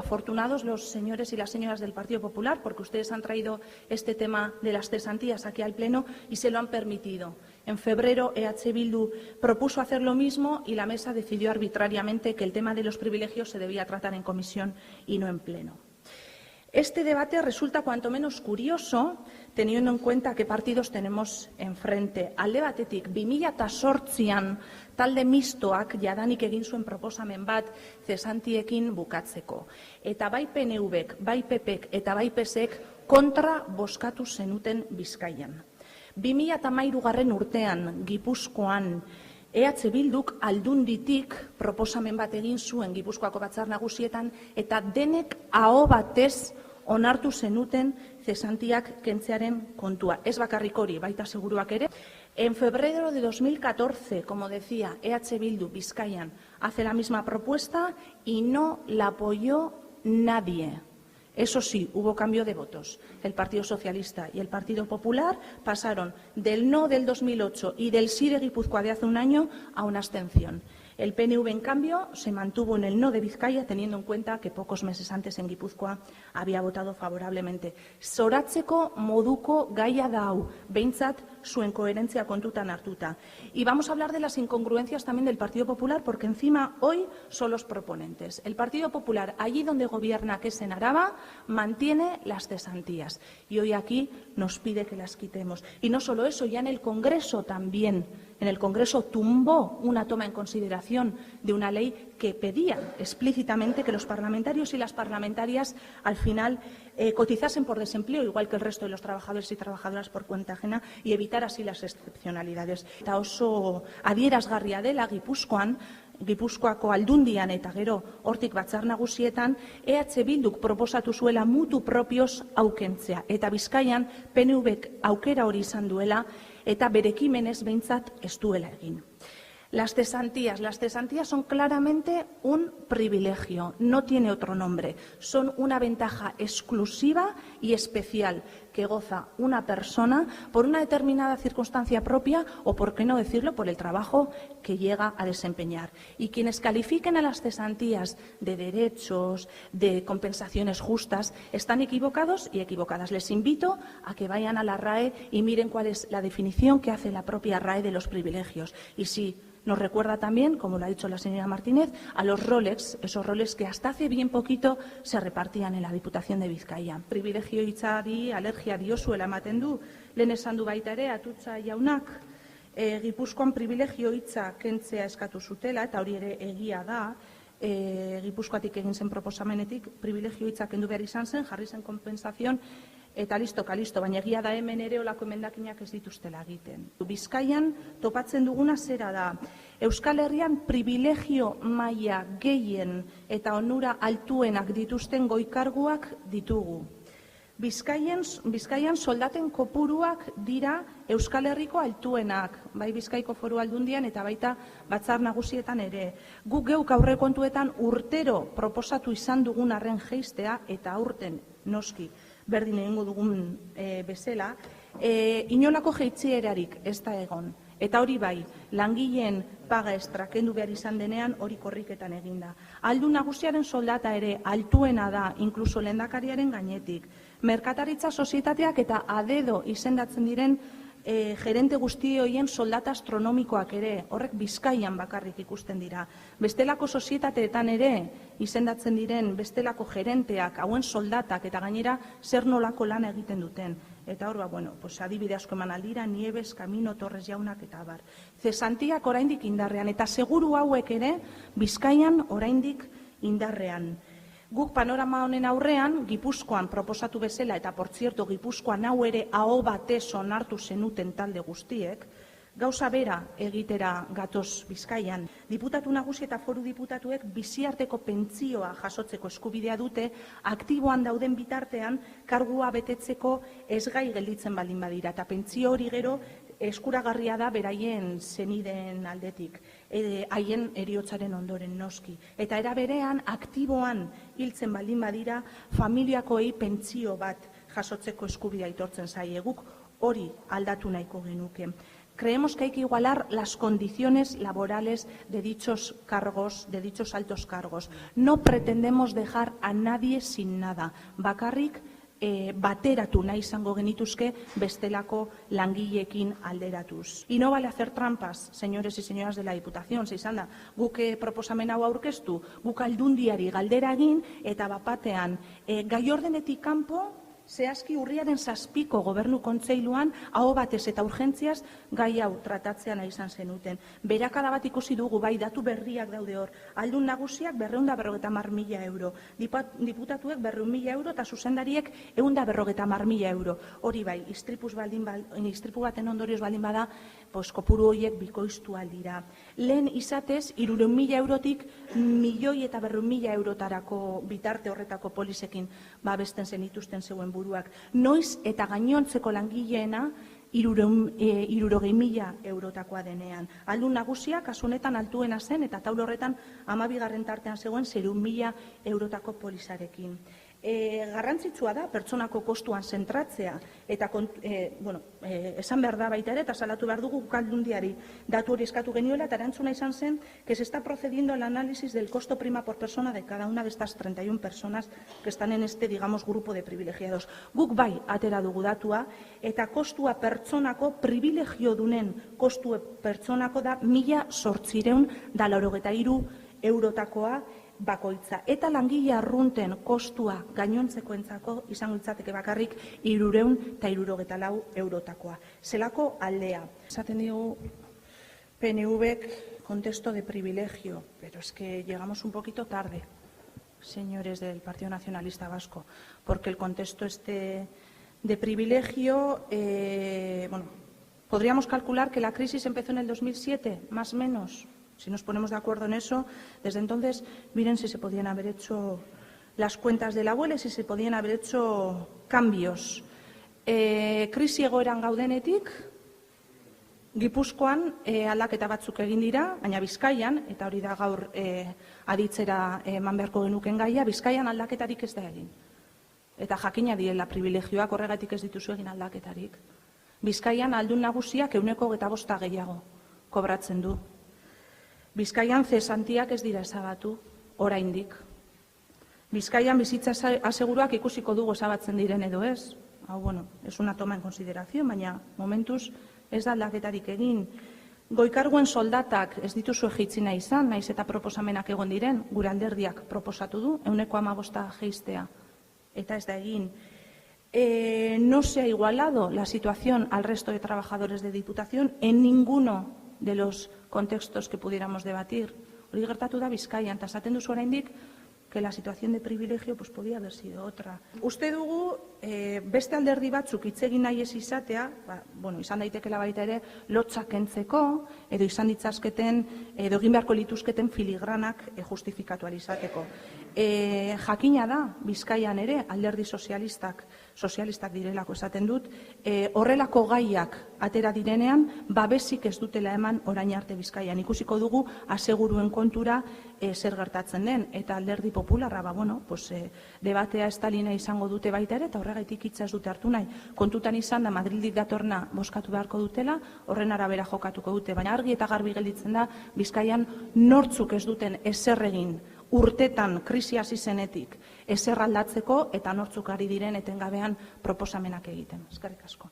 afortunados los señores y las señoras del Partido Popular, porque ustedes han traído este tema de las cesantías aquí al Pleno y se lo han permitido. En febrero, EH Bildu propuso hacer lo mismo y la mesa decidió arbitrariamente que el tema de los privilegios se debía tratar en comisión y no en Pleno. Este debate resulta cuanto menos curioso, teniendo en cuenta qué partidos tenemos enfrente. Alde batetik, 2008an talde mistoak jadanik egin zuen proposamen bat zesantiekin bukatzeko. Eta bai PNVk, bai PPk eta bai PSek kontra bozkatu zenuten Bizkaian. 2013 urtean Gipuzkoan EH Bilduk Aldunditik proposamen bat egin zuen Gipuzkoako Batzar Nagusietan eta denek aho batez onartu zenuten zesantiak kentzearen kontua. Ez bakarrik hori, baita seguruak ere. En febrero de 2014, como decía, EH Bildu Bizkaian hace la misma propuesta y no la apoyó nadie. Eso sí, hubo cambio de votos. El Partido Socialista y el Partido Popular pasaron del no del 2008 y del sí de Guipúzcoa de hace un año a una abstención. El PNV, en cambio, se mantuvo en el no de Vizcaya, teniendo en cuenta que pocos meses antes en Guipúzcoa había votado favorablemente. Zoratzeko moduko gaia da hau, behintzat zuen koherentzia kontutan hartuta. Y vamos a hablar de las incongruencias también del Partido Popular, porque encima hoy son los proponentes. El Partido Popular, allí donde gobierna, que es en Araba, mantiene las cesantías. Y hoy aquí nos pide que las quitemos. Y no solo eso, ya en el Congreso también. En el Congreso tumbó una toma en consideración de una ley que pedía explícitamente que los parlamentarios y las parlamentarias al final cotizasen por desempleo, igual que el resto de los trabajadores y trabajadoras por cuenta ajena, y evitar así las excepcionalidades. Eta oso adierazgarria dela Gipuzkoako Aldundian eta gero hortik Batzar Nagusietan EH Bilduk proposatu zuela mutu propios aukentzea eta Bizkaian PNVk aukera hori izan duela eta bere ekimenez behintzat ez duela egin. Las cesantías son claramente un privilegio, no tiene otro nombre. Son una ventaja exclusiva y especial que goza una persona por una determinada circunstancia propia o, por qué no decirlo, por el trabajo que llega a desempeñar. Y quienes califiquen a las cesantías de derechos, de compensaciones justas, están equivocados y equivocadas. Les invito a que vayan a la RAE y miren cuál es la definición que hace la propia RAE de los privilegios. Y sí, nos recuerda también, como lo ha dicho la señora Martínez, a los roles, esos roles que hasta hace bien poquito se repartían en la Diputación de Bizkaia. Privilegio hitzari alergia diozuela ematen du, lehen esan du baita ere, Atutza jaunak, Gipuzkoan privilegio hitza kentzea eskatu zutela, eta hori ere egia da, Gipuzkoatik egin zen proposamenetik, privilegio hitza kendu behar izan zen, jarri zen kompensazion, eta listo, baina egia da hemen ere olako emendakinak ez dituztela egiten. Bizkaian topatzen duguna zera da, Euskal Herrian privilegio maila gehien eta onura altuenak dituzten goikarguak ditugu. Bizkaian soldaten kopuruak dira Euskal Herriko altuenak, bai Bizkaiko Foru Aldundian eta baita Batzar Nagusietan ere. Guk geuk aurrekontuetan urtero proposatu izan dugun arren jeistea eta aurten noski berdin egingo dugun bezala, inolako jeitsierarik ez da egon. Eta hori bai, langileen paga extra kendu behar izan denean hori korriketan eginda. Aldun nagusiaren soldata ere altuena da, inkluso lehendakariaren gainetik. Merkataritza sozietateak eta adedo izendatzen diren gerente guzti horien soldata astronomikoak ere, horrek Bizkaian bakarrik ikusten dira. Bestelako sozietateetan ere izendatzen diren bestelako gerenteak, hauen soldatak eta gainera zer nolako lan egiten duten. Eta hor, adibide asko eman aldira, Nieves, Camino, Torres jaunak eta abar. Zesantiak oraindik indarrean eta seguru hauek ere Bizkaian oraindik indarrean. Guk panorama honen aurrean, Gipuzkoan proposatu bezala, eta portzierto Gipuzkoan hau ere aho batez onartu zenuten talde guztiek, gauza bera egitera gatoz Bizkaian. Diputatu nagusi eta foru diputatuek biziarteko pentsioa jasotzeko eskubidea dute, aktiboan dauden bitartean kargua betetzeko ezgai gelditzen baldin badira, eta pentsio hori gero eskuragarria da beraien zeniden aldetik, haien heriotzaren ondoren noski. Eta era berean, aktiboan hiltzen baldin badira, familiakoei pentsio bat jasotzeko eskubidea aitortzen zaie. Guk hori aldatu nahiko genuke. Creemos que hay que igualar las condiciones laborales de dichos cargos, de dichos altos cargos. No pretendemos dejar a nadie sin nada. Bakarrik bateratu nahi izango genituzke bestelako langileekin alderatuz. Y no vale hacer trampas, señores y señoras de la Diputación. Izan da, guk proposamen hau aurkeztu, guk Aldundiari galdera egin eta bapatean gai ordenetik kanpo zehazki urriaren 7ko Gobernu Kontseiluan aho batez eta urgentziaz gai hau tratatzea nahi izan zenuten. Berakada bat ikusi dugu, bai, datu berriak daude hor. Aldun nagusiak 250.000 euro, diputatuek 200.000 euro eta zuzendariek 150.000 euro. Hori bai, istripu baten ondorioz baldin bada, kopuru horiek bikoiztu aldira. Lehen izatez, 300.000 eurotik 1.200.000 eurotarako bitarte horretako polisekin babesten zenituzten zeuen buruak. Noiz eta gainontzeko langileena 60.000 eurotakoa denean. Aldun nagusia kasu honetan altuena zen eta taula horretan 12. tartean zegoen 600.000 eurotako polisarekin. Garrantzitsua da pertsonako kostuan zentratzea eta esan behar da baita ere eta salatu behar dugu Aldundiari datu hori eskatu genioela eta erantzuna izan zen que se está procediendo al análisis del costo prima por persona de cada una de estas 31 personas que están en este, digamos, grupo de privilegiados. Guk bai atera dugu datua eta kostua pertsonako privilegio dunen kostu pertsonako da 1.893 eurotakoa bakoitza. Eta langile arrunten kostua gainontzekoentzako izango litzateke bakarrik 374 eurotakoa. Zelako aldea. Esaten digu PNVek contexto de privilegio, pero es que llegamos un poquito tarde, señores del Partido Nacionalista Vasco, porque el contexto este de privilegio, podríamos calcular que la crisis empezó en el 2007, más o menos. Si nos ponemos de acuerdo en eso, desde entonces, miren si se podían haber hecho las cuentas de la abuela y si se podían haber hecho cambios. Krisi egoeran gaudenetik, Gipuzkoan aldaketa batzuk egin dira, baina Bizkaian, eta hori da gaur aditzera eman beharko genuken gaia, Bizkaian aldaketarik ez da egin. Eta jakina direla privilegioak horregatik ez dituzu egin aldaketarik. Bizkaian aldun nagusiak 125 gehiago kobratzen du. Bizkaian zesantiak ez dira ezabatu, oraindik. Bizkaian bizitza aseguruak ikusiko dugu ezabatzen diren edo ez. Hau, es una toma en consideración, baina momentuz ez da aldaketarik egin. Goikarguen soldatak ez dituzu jaitsi nahi izan, naiz eta proposamenak egon diren, gure alderdiak proposatu du, 115 jaistea, eta ez da egin. No se ha igualado la situación al resto de trabajadores de Diputación en ninguno de los contextos que pudiéramos debatir. Hori gertatu da Bizkaian, eta esaten duzu oraindik que la situación de privilegio podía haber sido otra. Uste dugu, beste alderdi batzuk hitz egin nahi ez izatea, izan daitekela baita ere, lotzak kentzeko, edo izan ditzazketen, edo egin beharko lituzketen filigranak justifikatu izateko. Jakina da, Bizkaian ere, alderdi sozialistak direlako esaten dut, horrelako gaiak atera direnean, babesik ez dutela eman orain arte Bizkaian. Ikusiko dugu, aseguruen kontura zer gertatzen den, eta alderdi popularra, debatea estalina izango dute baita ere, eta horregaitik hitza ez dute hartu nahi. Kontutan izan da, Madrildik datorna bozkatu beharko dutela, horren arabera jokatuko dute, baina argi eta garbi gelditzen da, Bizkaian nortzuk ez duten ezer egin, urtetan krisia hasi zenetik ezer aldatzeko eta nortzuk ari diren etengabean proposamenak egiten. Eskerrik asko.